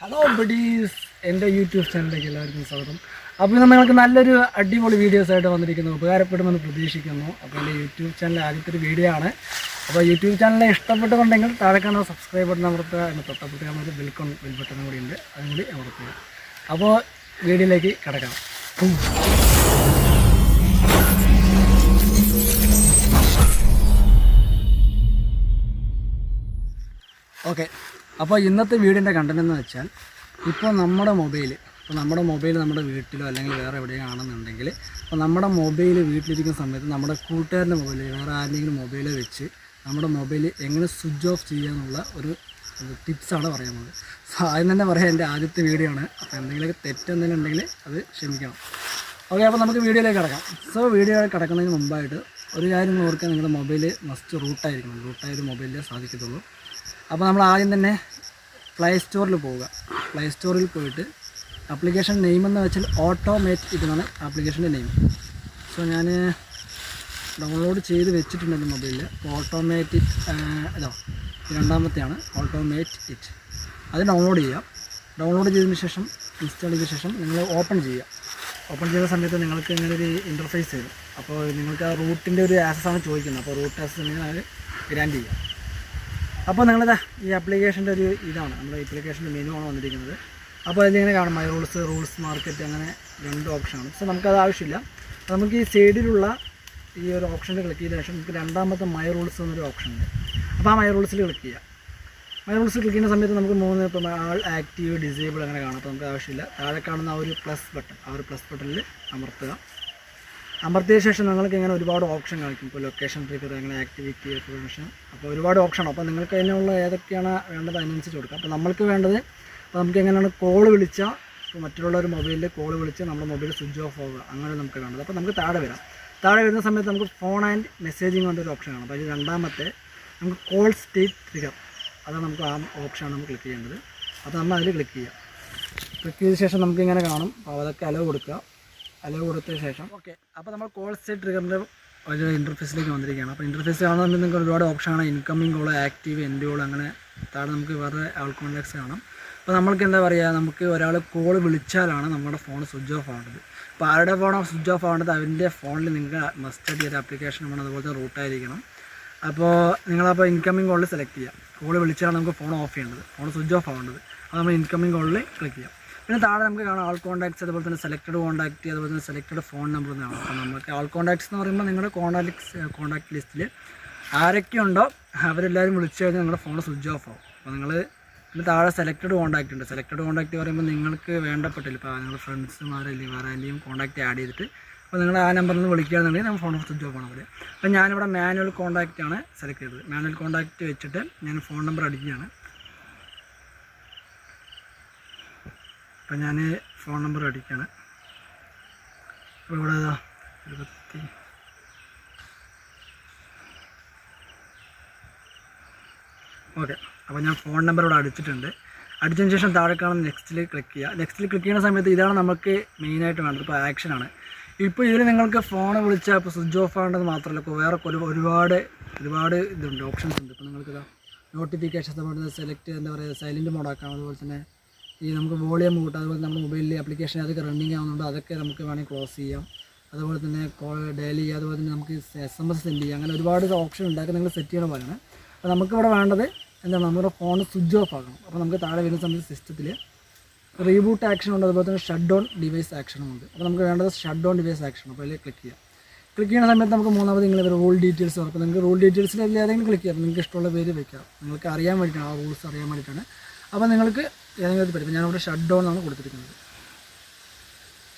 Hello buddies, എൻ്റെ YouTube ചാനലിലേക്ക് എല്ലാവർക്കും സ്വാഗതം. അപ്പോൾ നിങ്ങൾക്ക് നല്ലൊരു അടിപൊളി വീഡിയോസ് ആയിട്ട് വന്നിരിക്കുന്നു, ഉപകാരപ്പെടുമെന്ന് പ്രതീക്ഷിക്കുന്നു. അപ്പോൾ എൻ്റെ യൂട്യൂബ് ചാനൽ ആദ്യത്തെ ഒരു വീഡിയോ ആണ്. അപ്പോൾ യൂട്യൂബ് ചാനലിനെ ഇഷ്ടപ്പെട്ടുകൊണ്ടെങ്കിൽ താഴെ കാണുന്ന സബ്സ്ക്രൈബ് ബട്ടൺ അമർത്തുക, എന്ന് തൊട്ടപ്പുറത്ത് കാണുന്ന ബെൽ ബട്ടൺ കൂടി ഉണ്ട്, അതും കൂടി അമർത്തുക. അപ്പോൾ വീഡിയോയിലേക്ക് കിടക്കാം. ഓക്കെ, അപ്പോൾ ഇന്നത്തെ വീഡിയോൻ്റെ കണ്ടന്റ് എന്ന് വെച്ചാൽ, ഇപ്പോൾ നമ്മുടെ മൊബൈൽ നമ്മുടെ വീട്ടിലോ അല്ലെങ്കിൽ വേറെ എവിടെയും ആണെന്നുണ്ടെങ്കിൽ, അപ്പോൾ നമ്മുടെ മൊബൈൽ വീട്ടിലിരിക്കുന്ന സമയത്ത് നമ്മുടെ കൂട്ടുകാരൻ്റെ മൊബൈൽ വേറെ ആരുടെയെങ്കിലും മൊബൈൽ വെച്ച് നമ്മുടെ മൊബൈൽ എങ്ങനെ സ്വിച്ച് ഓഫ് ചെയ്യാനുള്ള ഒരു ടിപ്സാണ് പറയുന്നത്. സോ ആദ്യം തന്നെ പറയാം, എൻ്റെ ആദ്യത്തെ വീഡിയോ ആണ്. അപ്പോൾ എന്തെങ്കിലുമൊക്കെ തെറ്റെന്തെങ്കിലും ഉണ്ടെങ്കിൽ അത് ക്ഷമിക്കണം. ഓക്കെ, അപ്പോൾ നമുക്ക് വീഡിയോയിലേക്ക് കിടക്കാം. സോ വീഡിയോ കിടക്കുന്നതിന് മുമ്പായിട്ട് ഒരു കാര്യം ഓർക്കാൻ, നിങ്ങളുടെ മൊബൈൽ മസ്റ്റ് റൂട്ടായിരിക്കണം. റൂട്ടായൊരു മൊബൈലിലേ സാധിക്കത്തുള്ളൂ. അപ്പോൾ നമ്മൾ ആദ്യം തന്നെ പ്ലേ സ്റ്റോറിൽ പോവുക. പ്ലേ സ്റ്റോറിൽ പോയിട്ട് ആപ്ലിക്കേഷൻ നെയിം എന്ന് വെച്ചാൽ ഓട്ടോമേറ്റ് ഇതാണ് ആപ്ലിക്കേഷൻ്റെ നെയിം. സോ ഞാൻ ഡൗൺലോഡ് ചെയ്ത് വെച്ചിട്ടുണ്ട് എൻ്റെ മൊബൈലിൽ. ഓട്ടോമേറ്റ് ഇതോ രണ്ടാമത്തെയാണ്, ഓട്ടോമേറ്റ് ഇറ്റ്. അത് ഡൗൺലോഡ് ചെയ്യുക. ഡൗൺലോഡ് ചെയ്തതിന് ശേഷം ഇൻസ്റ്റാൾ ചെയ്ത ശേഷം നിങ്ങൾ ഓപ്പൺ ചെയ്യുക. ഓപ്പൺ ചെയ്ത സമയത്ത് നിങ്ങൾക്ക് ഇങ്ങനെ ഒരു ഇൻ്റർഫേസ് വരും. അപ്പോൾ നിങ്ങൾക്ക് ആ റൂട്ടിൻ്റെ ഒരു ആക്സസ്സാണ് ചോദിക്കുന്നത്. അപ്പോൾ റൂട്ട് ആക്സസ് നിങ്ങൾ ഗ്രാൻഡ് ചെയ്യുക. അപ്പോൾ നിങ്ങളിതാ ഈ ആപ്ലിക്കേഷൻ്റെ ഒരു ഇതാണ്, നമ്മുടെ ആപ്ലിക്കേഷൻ്റെ മെനു ആണ് വന്നിരിക്കുന്നത്. അപ്പോൾ അതിലിങ്ങനെ കാണാം മൈ റൂൾസ് മാർക്കറ്റ്, അങ്ങനെ രണ്ട് ഓപ്ഷനാണ്. സോ നമുക്കത് ആവശ്യമില്ല. നമുക്ക് ഈ സൈഡിലുള്ള ഈ ഒരു ഓപ്ഷനിൽ ക്ലിക്ക് ചെയ്ത ശേഷം നമുക്ക് രണ്ടാമത്തെ മൈ റൂൾസ് എന്നൊരു ഓപ്ഷൻ ഉണ്ട്. അപ്പോൾ ആ മൈ റൂൾസിൽ ക്ലിക്ക് ചെയ്യുക. മൈ റൂൾസ് ക്ലിക്ക് ചെയ്യുന്ന സമയത്ത് നമുക്ക് ഇപ്പോൾ ആൾ ആക്റ്റീവ്, ഡിസേബിൾ അങ്ങനെ കാണാം. അപ്പോൾ നമുക്ക് ആവശ്യമില്ല. താഴെ കാണുന്ന ആ ഒരു പ്ലസ് ബട്ടൺ, ആ ഒരു പ്ലസ് ബട്ടണിൽ അമർത്തുക. അമർത്തിയ ശേഷം നിങ്ങൾക്ക് ഇങ്ങനെ ഒരുപാട് ഓപ്ഷൻ കാണിക്കും. ഇപ്പോൾ ലൊക്കേഷൻ ട്രിഗർ, അങ്ങനെ ആക്ടിവിറ്റി, പ്രിവെൻഷൻ, അപ്പോൾ ഒരുപാട് ഓപ്ഷനാണ്. അപ്പോൾ നിങ്ങൾക്ക് അതിനുള്ള ഏതൊക്കെയാണ് വേണ്ടത് അതിനനുസരിച്ച് കൊടുക്കുക. അപ്പോൾ നമ്മൾക്ക് വേണ്ടത്, അപ്പോൾ നമുക്ക് എങ്ങനെയാണ് കോൾ വിളിച്ചാൽ, ഇപ്പോൾ മറ്റുള്ള ഒരു മൊബൈലിൽ കോൾ വിളിച്ച് നമ്മുടെ മൊബൈൽ സ്വിച്ച് ഓഫ് ആവുക, അങ്ങനെ നമുക്ക് വേണ്ടത്. അപ്പോൾ നമുക്ക് താഴെ വരാം. താഴെ വരുന്ന സമയത്ത് നമുക്ക് ഫോൺ ആൻഡ് മെസ്സേജിങ് കൊണ്ടൊരു ഓപ്ഷനാണ്. അപ്പോൾ അതിൽ രണ്ടാമത്തെ നമുക്ക് കോൾ സ്റ്റേറ്റ് ട്രിഗർ, അതാണ് നമുക്ക് ആ ഓപ്ഷനാണ് നമുക്ക് ക്ലിക്ക് ചെയ്യേണ്ടത്. അപ്പോൾ നമ്മൾ അതിൽ ക്ലിക്ക് ചെയ്യുക. ക്ലിക്ക് ചെയ്ത ശേഷം നമുക്കിങ്ങനെ കാണും. അപ്പോൾ അതൊക്കെ അലോ കൊടുക്കുക. അലോ കൊടുത്ത ശേഷം ഓക്കെ, അപ്പോൾ നമ്മൾ കോൾ സ്റ്റേറ്റ് ട്രിഗറിൻ്റെ ഒരു ഇൻ്റർഫേസിലേക്ക് വന്നിരിക്കുകയാണ്. അപ്പോൾ ഇൻ്റർഫേസ് കാണുമ്പോൾ നിങ്ങൾക്ക് ഒരുപാട് ഓപ്ഷനാണ്. Incoming call, active, end call, അങ്ങനെ താഴെ നമുക്ക് വേറെ ആൾ കോൺടാക്ട്സ് കാണാം. അപ്പോൾ നമ്മൾക്ക് എന്താ പറയുക, നമുക്ക് ഒരാൾ കോൾ വിളിച്ചാലാണ് നമ്മുടെ ഫോൺ സ്വിച്ച് ഓഫ് ആവേണ്ടത്. അപ്പോൾ ആരുടെ ഫോണാണ് സ്വിച്ച് ഓഫ് ആവേണ്ടത്, അവൻ്റെ ഫോണിൽ നിങ്ങൾക്ക് മസ്റ്റായിട്ട് ചെയ്ത ആപ്ലിക്കേഷൻ വേണം, അതുപോലത്തെ റൂട്ടായിരിക്കണം. അപ്പോൾ നിങ്ങളപ്പോൾ ഇൻകമിങ് കോളിൽ സെലക്ട് ചെയ്യുക. കോൾ വിളിച്ചാലാണ് നമുക്ക് ഫോൺ ഓഫ് ചെയ്യേണ്ടത്, ഫോൺ സ്വിച്ച് ഓഫ് ആവേണ്ടത്. അപ്പോൾ നമ്മൾ ഇൻകമിങ് കോളിൽ ക്ലിക്ക് ചെയ്യാം. പിന്നെ താഴെ നമുക്ക് കാണാം ആൾ കോൺടാക്ട്സ്, അതുപോലെ തന്നെ സെലക്റ്റഡ് കോൺടാക്റ്റ്, അതുപോലെ തന്നെ സെലക്റ്റഡ് ഫോൺ നമ്പർ എന്നാണ്. അപ്പോൾ നമുക്ക് ആൾ കോൺടാക്ട്സ് എന്ന് പറയുമ്പോൾ നിങ്ങളുടെ കോൺടാക്ട് ലിസ്റ്റിൽ ആരൊക്കെയുണ്ടോ അവരെല്ലാവരും വിളിച്ചു കഴിഞ്ഞാൽ നിങ്ങളുടെ ഫോൺ സ്വിച്ച് ഓഫ് ആവും. അപ്പോൾ നിങ്ങൾ പിന്നെ താഴെ സെലക്റ്റഡ് കോൺടാക്റ്റ് ഉണ്ട്. സെലക്റ്റഡ് കോൺടാക്റ്റ് പറയുമ്പോൾ നിങ്ങൾക്ക് വേണ്ടപ്പെട്ടില്ല, ഇപ്പോൾ നിങ്ങളുടെ ഫ്രണ്ട്സുമാരല്ലെങ്കിൽ വേറെ ആരെയും കോൺടാക്റ്റ് ആഡ് ചെയ്തിട്ട് അപ്പോൾ നിങ്ങൾ ആ നമ്പറിൽ നിന്ന് വിളിക്കുകയാണെന്നുണ്ടെങ്കിൽ നമ്മൾ ഫോൺ സ്വിച്ച് ഓഫ് ആണ് പറയുക. അപ്പോൾ ഞാനിവിടെ മാനുവൽ കോൺടാക്റ്റാണ് സെലക്ട് ചെയ്തത്. മാനുവൽ കോൺടാക്റ്റ് വെച്ചിട്ട് ഞാൻ ഫോൺ നമ്പർ അടിക്കുകയാണ്. അപ്പോൾ ഞാൻ ഫോൺ നമ്പർ അടിക്കുകയാണ്. അപ്പോൾ ഇവിടെ 20 ഓക്കെ, അപ്പോൾ ഞാൻ ഫോൺ നമ്പർ ഇവിടെ അടിച്ചിട്ടുണ്ട്. അടിച്ചതിന് ശേഷം താഴെ കാണുന്ന നെക്സ്റ്റിൽ ക്ലിക്ക് ചെയ്യുക. നെക്സ്റ്റിൽ ക്ലിക്ക് ചെയ്യുന്ന സമയത്ത് ഇതാണ് നമുക്ക് മെയിനായിട്ട് വേണ്ടത്. ഇപ്പോൾ ആക്ഷനാണ്. ഇപ്പോൾ ഇതിൽ നിങ്ങൾക്ക് ഫോൺ വിളിച്ചാൽ ഇപ്പോൾ സ്വിച്ച് ഓഫ് ആവേണ്ടത് മാത്രമല്ല, ഇപ്പോൾ വേറെ ഒരുപാട് ഇതുണ്ട്, ഓപ്ഷൻസ് ഉണ്ട്. ഇപ്പോൾ നിങ്ങൾക്ക് നോട്ടിഫിക്കേഷൻസ്, അതുപോലെ സെലക്ട് എന്താ പറയുക സൈലൻറ്റ് മോഡാക്കാം. അതുപോലെ തന്നെ ഈ നമുക്ക് വോളിയം കൂട്ടാം. അതുപോലെ നമ്മുടെ മൊബൈലിൽ ആപ്ലിക്കേഷൻ അതൊക്കെ റണ്ണിങ് ആവുന്നുണ്ട്, അതൊക്കെ നമുക്ക് വേണമെങ്കിൽ ക്ലോസ് ചെയ്യാം. അതുപോലെ തന്നെ കോൾ ഡെയിലി, അതുപോലെ തന്നെ നമുക്ക് SMS സെൻഡ് ചെയ്യാം. അങ്ങനെ ഒരുപാട് ഓപ്ഷൻ ഉണ്ടാക്കി നിങ്ങൾ സെറ്റ് ചെയ്യണ പോലെയാണ്. അപ്പോൾ നമുക്കിവിടെ വേണ്ടത് എന്താണ്, നമ്മുടെ ഫോൺ സ്വിച്ച് ഓഫ് ആക്കണം. അപ്പോൾ നമുക്ക് താഴെ വരുന്ന സമയത്ത് സിസ്റ്റത്തിൽ റീബൂട്ട് ആക്ഷൻ ഉണ്ട്, അതുപോലെ തന്നെ ഷട്ട് ഡൗൺ ഡിവൈസ് ആക്ഷനും ഉണ്ട്. അപ്പോൾ നമുക്ക് വേണ്ടത് ഷട്ട് ഡൗൺ ഡിവൈസ് ആക്ഷൻ. അപ്പോൾ അതിൽ ക്ലിക്ക് ചെയ്യാം. ക്ലിക്ക് ചെയ്യുന്ന സമയത്ത് നമുക്ക് മൂന്നാമത് നിങ്ങൾ റൂൾ ഡീറ്റെയിൽസ് വരും. അപ്പോൾ നിങ്ങൾക്ക് റൂൾ ഡീറ്റെയിൽസിൽ ഏതെങ്കിലും ക്ലിക്ക് ചെയ്യാം. നിങ്ങൾക്ക് ഇഷ്ടമുള്ള പേര് വയ്ക്കാം. നിങ്ങൾക്ക് അറിയാൻ വേണ്ടിയിട്ടാണ്, ആ റൂൾസ് അറിയാൻ വേണ്ടിയിട്ടാണ്. അപ്പോൾ നിങ്ങൾക്ക് ഏതെങ്കിലും പറ്റും. ഞാനിവിടെ ഷട്ട് ഡൗൺ ആണ് കൊടുത്തിരിക്കുന്നത്.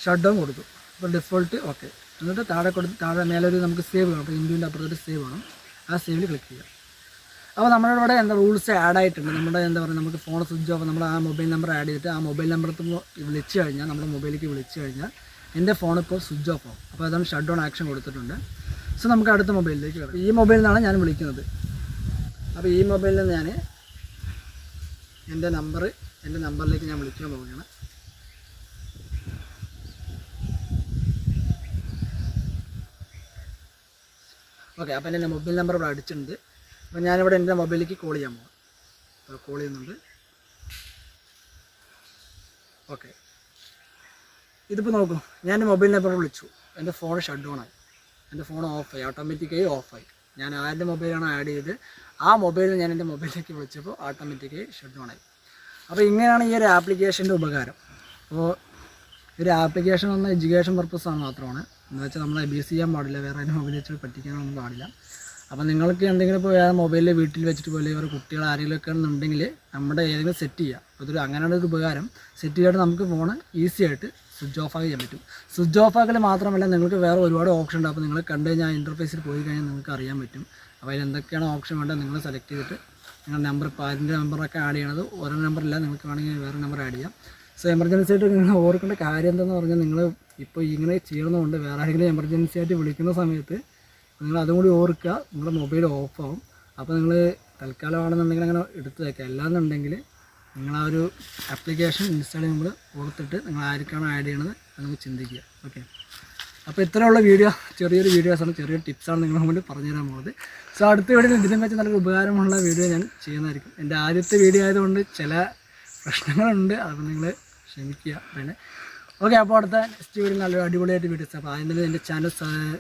ഷട്ട് ഡൗൺ കൊടുത്തു. അപ്പോൾ ഡിഫോൾട്ട് ഓക്കെ. എന്നിട്ട് താഴെ മേലൊരു നമുക്ക് സേവ് വേണം. അപ്പോൾ ഇൻഡുവിൻ്റെ അപ്പുറത്തൊരു സേവ് വേണം. ആ സേവിൽ ക്ലിക്ക് ചെയ്യാം. അപ്പോൾ നമ്മുടെ ഇവിടെ എന്താ റൂൾസ് ആഡ് ആയിട്ടുണ്ട്. നമ്മുടെ എന്താ പറയുക, നമുക്ക് ഫോൺ സ്വിച്ച് ഓഫ്, നമ്മൾ ആ മൊബൈൽ നമ്പർ ആഡ് ചെയ്തിട്ട് ആ മൊബൈൽ നമ്പറിൽ വിളിച്ചു കഴിഞ്ഞാൽ, നമ്മുടെ മൊബൈലിലേക്ക് വിളിച്ചു കഴിഞ്ഞാൽ എൻ്റെ ഫോൺ ഇപ്പോൾ സ്വിച്ച് ഓഫ് ആവും. അപ്പോൾ അതാണ് ഷട്ട് ഡൗൺ ആക്ഷൻ കൊടുത്തിട്ടുണ്ട്. സോ നമുക്ക് അടുത്ത മൊബൈലിലേക്ക് വരാം. ഈ മൊബൈലിൽ നിന്നാണ് ഞാൻ വിളിക്കുന്നത്. അപ്പോൾ ഈ മൊബൈലിൽ നിന്ന് ഞാൻ എൻ്റെ നമ്പറിലേക്ക് ഞാൻ വിളിക്കാൻ പോവുകയാണ്. ഓക്കെ, അപ്പോൾ എൻ്റെ മൊബൈൽ നമ്പർ ഇവിടെ അടിച്ചിട്ടുണ്ട്. അപ്പോൾ ഞാനിവിടെ എൻ്റെ മൊബൈലിലേക്ക് കോൾ ചെയ്യാൻ പോകാം. അപ്പോൾ കോൾ ചെയ്യുന്നുണ്ട്. ഓക്കെ, ഇതിപ്പോൾ നോക്കൂ, ഞാൻ എൻ്റെ മൊബൈൽ നമ്പർ വിളിച്ചു, എൻ്റെ ഫോൺ ഷട്ട് ഡൗൺ ആയി, എൻ്റെ ഫോൺ ഓഫായി, ഓട്ടോമാറ്റിക്കായി ഓഫായി. ഞാൻ ആരുടെ മൊബൈലാണ് ആഡ് ചെയ്ത് ആ മൊബൈലിൽ ഞാൻ എൻ്റെ മൊബൈലിലേക്ക് വിളിച്ചപ്പോൾ ഓട്ടോമാറ്റിക്കായി ഷട്ട് ഡൗൺ ആയി. അപ്പോൾ ഇങ്ങനെയാണ് ഈ ഒരു ആപ്ലിക്കേഷൻ്റെ ഉപകാരം. അപ്പോൾ ഒരു ആപ്ലിക്കേഷൻ വന്ന എഡ്യൂക്കേഷൻ പർപ്പസാണ് മാത്രമാണ്, എന്ന് വെച്ചാൽ നമ്മൾ അബ്യൂസ് ചെയ്യാൻ പാടില്ല, വേറെ അതിന് മൊബൈൽ വെച്ച് പഠിക്കാനൊന്നും പാടില്ല. അപ്പോൾ നിങ്ങൾക്ക് എന്തെങ്കിലും ഇപ്പോൾ വേറെ മൊബൈലിൽ വീട്ടിൽ വെച്ചിട്ട് പോലെ വേറെ കുട്ടികൾ ആരെങ്കിലുമൊക്കെ ഉണ്ടെങ്കിൽ നമ്മുടെ ഏതെങ്കിലും സെറ്റ് ചെയ്യുക. അതൊരു അങ്ങനെയാണ് ഒരു ഉപകാരം. സെറ്റ് ചെയ്തിട്ട് നമുക്ക് ഫോൺ ഈസി ആയിട്ട് സ്വിച്ച് ഓഫ് ആക്കി ചെയ്യാൻ പറ്റും. സ്വിച്ച് ഓഫ് ആക്കൽ മാത്രമല്ല, നിങ്ങൾക്ക് വേറെ ഒരുപാട് ഓപ്ഷൻ ഉണ്ട്. അപ്പോൾ നിങ്ങൾ കണ്ടു കഴിഞ്ഞാൽ ഇൻ്റർഫേസിൽ പോയി കഴിഞ്ഞാൽ നിങ്ങൾക്ക് അറിയാൻ പറ്റും. അപ്പോൾ അതിൽ എന്തൊക്കെയാണ് ഓപ്ഷൻ വേണ്ടത് നിങ്ങൾ സെലക്ട് ചെയ്തിട്ട് നിങ്ങളുടെ നമ്പർ, ഇപ്പോൾ അതിൻ്റെ നമ്പറൊക്കെ ആഡ് ചെയ്യണത് ഓരോ നമ്പറില്ല, നിങ്ങൾക്ക് വേണമെങ്കിൽ വേറെ നമ്പർ ആഡ് ചെയ്യാം. സോ എമർജൻസി ആയിട്ട് നിങ്ങൾ ഓർക്കേണ്ട കാര്യം എന്താണെന്ന് പറഞ്ഞാൽ, നിങ്ങൾ ഇപ്പോൾ ഇങ്ങനെ ചെയ്യണമെന്നുണ്ട് വേറെ ആരെങ്കിലും എമർജൻസി ആയിട്ട് വിളിക്കുന്ന സമയത്ത് നിങ്ങൾ അതും കൂടി ഓർക്കുക, നിങ്ങളുടെ മൊബൈൽ ഓഫാവും. അപ്പോൾ നിങ്ങൾ തൽക്കാലമാണെന്നുണ്ടെങ്കിൽ അങ്ങനെ എടുത്ത് വയ്ക്കുക. അല്ലാന്നുണ്ടെങ്കിൽ നിങ്ങൾ ആ ഒരു ആപ്ലിക്കേഷൻ ഇൻസ്റ്റാൾ ചെയ്യുമ്പോൾ ഓർത്തിട്ട് നിങ്ങൾ ആർക്കാണ് ആഡ് ചെയ്യണത് അത് നമുക്ക് ചിന്തിക്കുക. ഓക്കെ, അപ്പോൾ ഇത്രയുള്ള വീഡിയോ, ചെറിയൊരു വീഡിയോസാണ്, ചെറിയൊരു ടിപ്സാണ് നിങ്ങളുടെ മുമ്പിൽ പറഞ്ഞു തരാൻ പോകുന്നത്. സോ അടുത്ത വീഡിയോ ഇതിലും വെച്ച് നല്ലൊരു ഉപകാരമുള്ള വീഡിയോ ഞാൻ ചെയ്യുന്നതായിരിക്കും. എൻ്റെ ആദ്യത്തെ വീഡിയോ ആയതുകൊണ്ട് ചില പ്രശ്നങ്ങളുണ്ട്, അപ്പോൾ നിങ്ങൾ ക്ഷമിക്കുക. പിന്നെ ഓക്കെ, അപ്പോൾ അടുത്ത നെക്സ്റ്റ് വീഡിയോ നല്ലൊരു അടിപൊളിയായിട്ട് വീഡിയോസ്. അപ്പോൾ അതിന് എൻ്റെ ചാനൽ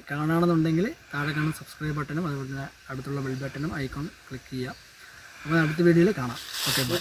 കാണണമെന്നുണ്ടെങ്കിൽ താഴെ കാണുന്ന സബ്സ്ക്രൈബ് ബട്ടണും അതുപോലെ തന്നെ അടുത്തുള്ള ബെൽ ബട്ടണും ഐക്കോൺ ക്ലിക്ക് ചെയ്യുക. അപ്പോൾ അടുത്ത വീഡിയോയിൽ കാണാം. Okay, by.